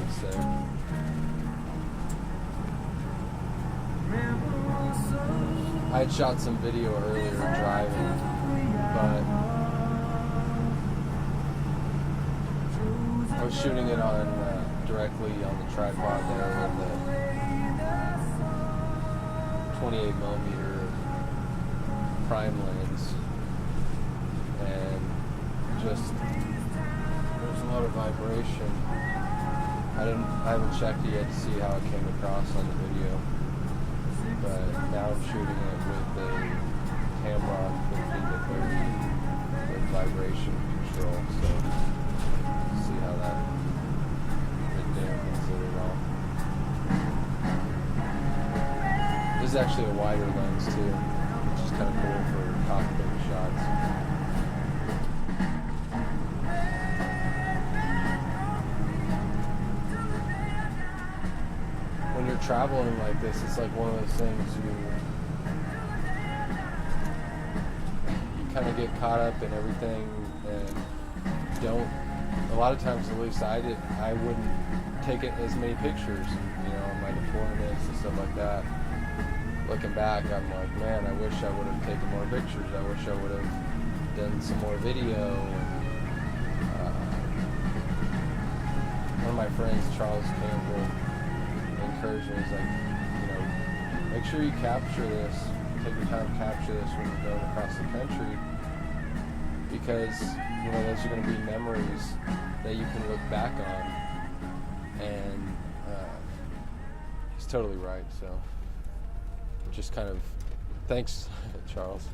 difference there. I had shot some video earlier driving, but I was shooting it on directly on the tripod there with the 28mm prime lens, and just there's a lot of vibration. I haven't checked it yet to see how it came across on the video, but now I'm shooting it with the Tamron 15-30 with vibration control, so see how that dampens it at all. This is actually a wider lens too, which is kind of cool for cockpit shots. When you're traveling like this, it's like one of those things you kind of get caught up in everything and don't. A lot of times, at least I wouldn't take it as many pictures, on my deployments and stuff like that. Looking back, I'm like, man, I wish I would have taken more pictures. I wish I would have done some more video. One of my friends, Charles Campbell, encouraged me. He's like, make sure you capture this. Take your time to capture this when you're going across the country, because those are going to be memories that you can look back on. And he's totally right. So just kind of thanks, Charles.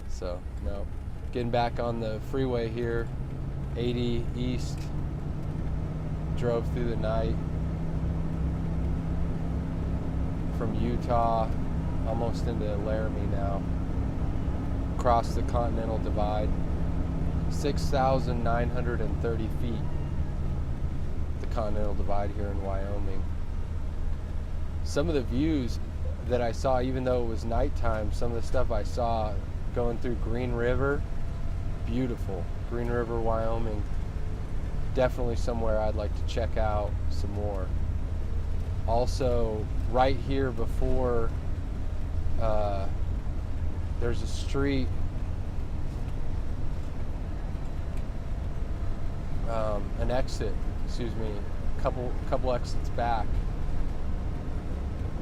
So now getting back on the freeway here, 80 east, drove through the night from Utah almost into Laramie now, across the Continental Divide, 6,930 feet, the Continental Divide here in Wyoming. Some of the views that I saw, even though it was nighttime, some of the stuff I saw going through Green River, beautiful. Green River, Wyoming, definitely somewhere I'd like to check out some more. Also, right here before, there's a street, an exit, a couple exits back,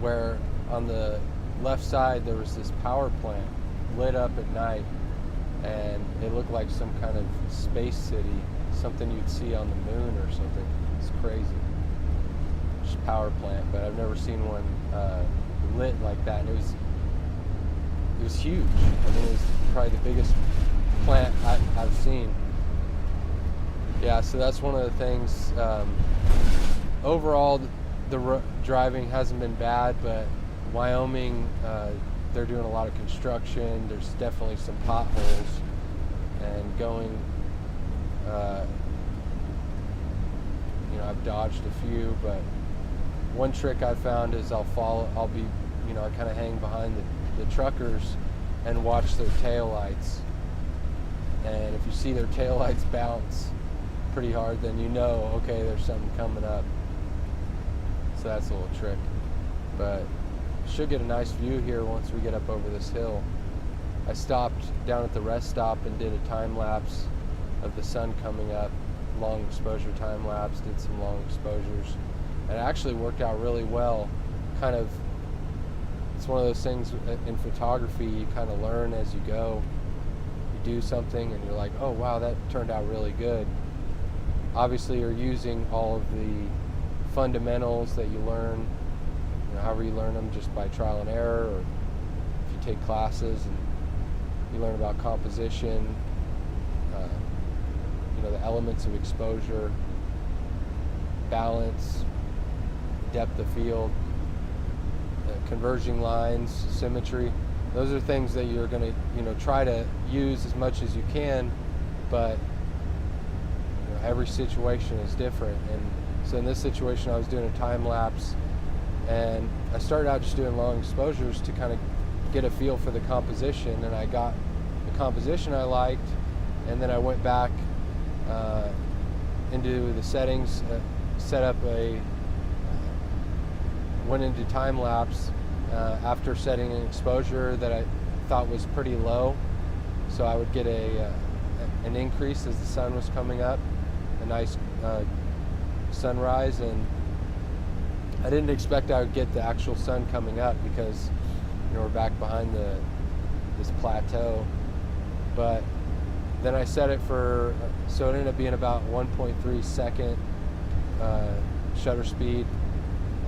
where on the left side there was this power plant lit up at night, and it looked like some kind of space city, something you'd see on the moon or something. It's crazy. Just power plant, but I've never seen one lit like that, and it was huge. I mean, it was probably the biggest plant I've seen. Yeah, so that's one of the things. Overall, the driving hasn't been bad, but Wyoming, they're doing a lot of construction. There's definitely some potholes, and going, I've dodged a few, but one trick I found is I kind of hang behind the truckers and watch their taillights. And if you see their taillights bounce pretty hard, then okay, there's something coming up. So that's a little trick. But should get a nice view here once we get up over this hill. I stopped down at the rest stop and did a time lapse of the sun coming up, long exposure time lapse, did some long exposures. And it actually worked out really well. It's one of those things in photography, you kind of learn as you go. You do something and you're like, oh wow, that turned out really good. Obviously you're using all of the fundamentals that you learn, however you learn them, just by trial and error, or if you take classes and you learn about composition, the elements of exposure, balance, depth of field, converging lines, symmetry. Those are things that you're going to try to use as much as you can, but every situation is different. And so in this situation I was doing a time lapse, and I started out just doing long exposures to kind of get a feel for the composition, and I got the composition I liked, and then I went back into the settings, set up went into time lapse after setting an exposure that I thought was pretty low, so I would get an increase as the sun was coming up, a nice sunrise, and I didn't expect I would get the actual sun coming up because we're back behind this plateau. But then I set it so it ended up being about 1.3 second shutter speed.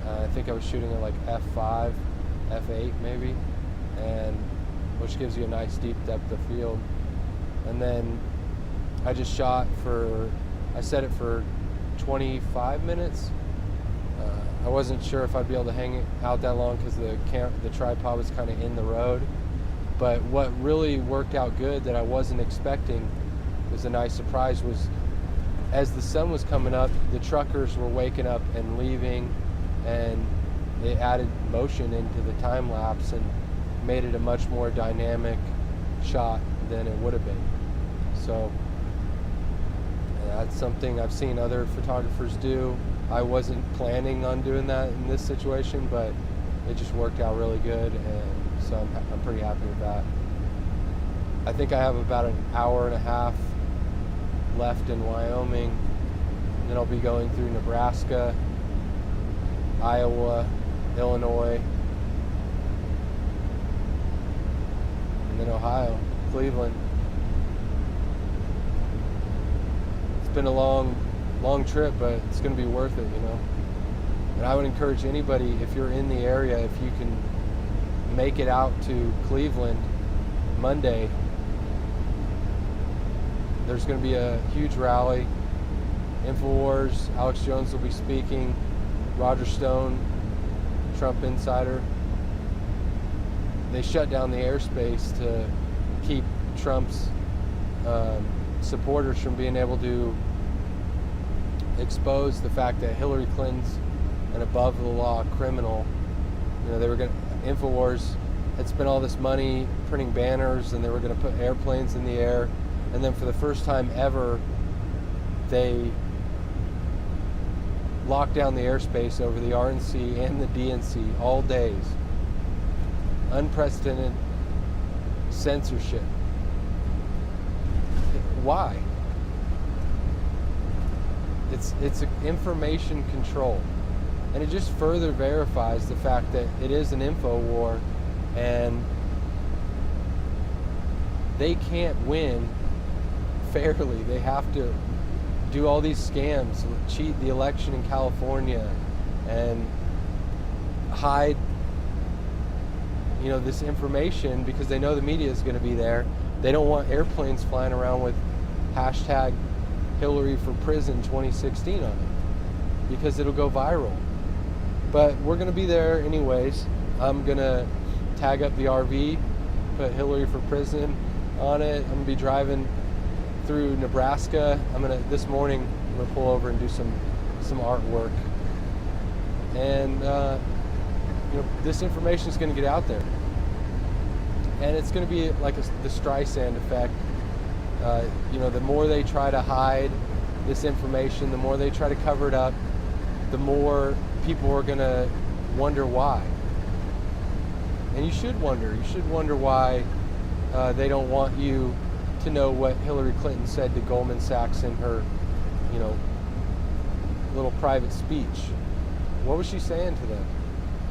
I think I was shooting at like f5, f8 maybe, and which gives you a nice deep depth of field. And then I just shot I set it for 25 minutes. I wasn't sure if I'd be able to hang it out that long because the tripod was kind of in the road. But what really worked out good that I wasn't expecting, was a nice surprise, was as the sun was coming up, the truckers were waking up and leaving, and it added motion into the time lapse and made it a much more dynamic shot than it would have been. So that's something I've seen other photographers do. I wasn't planning on doing that in this situation, but it just worked out really good, and so I'm pretty happy with that. I think I have about an hour and a half left in Wyoming, and then I'll be going through Nebraska, Iowa, Illinois, and then Ohio, Cleveland. It's been a long trip, but it's going to be worth it, And I would encourage anybody, if you're in the area, if you can make it out to Cleveland Monday, there's going to be a huge rally. InfoWars, Alex Jones will be speaking, Roger Stone, Trump insider. They shut down the airspace to keep Trump's supporters from being able to expose the fact that Hillary Clinton's an above the law criminal. They were InfoWars had spent all this money printing banners, and they were going to put airplanes in the air, and then for the first time ever, they locked down the airspace over the RNC and the DNC all days. Unprecedented censorship. Why? It's information control, and it just further verifies the fact that it is an info war, and they can't win fairly. They have to do all these scams, cheat the election in California, and hide this information because they know the media is going to be there. They don't want airplanes flying around with hashtag Hillary for prison 2016 on it because it'll go viral. But we're going to be there anyways. I'm going to tag up the RV, put Hillary for prison on it. I'm going to be driving through Nebraska. This morning I'm going to pull over and do some artwork. And this information is going to get out there. And it's going to be like the Streisand effect. The more they try to hide this information, the more they try to cover it up, the more people are going to wonder why. And you should wonder why they don't want you to know what Hillary Clinton said to Goldman Sachs in her, little private speech. What was she saying to them?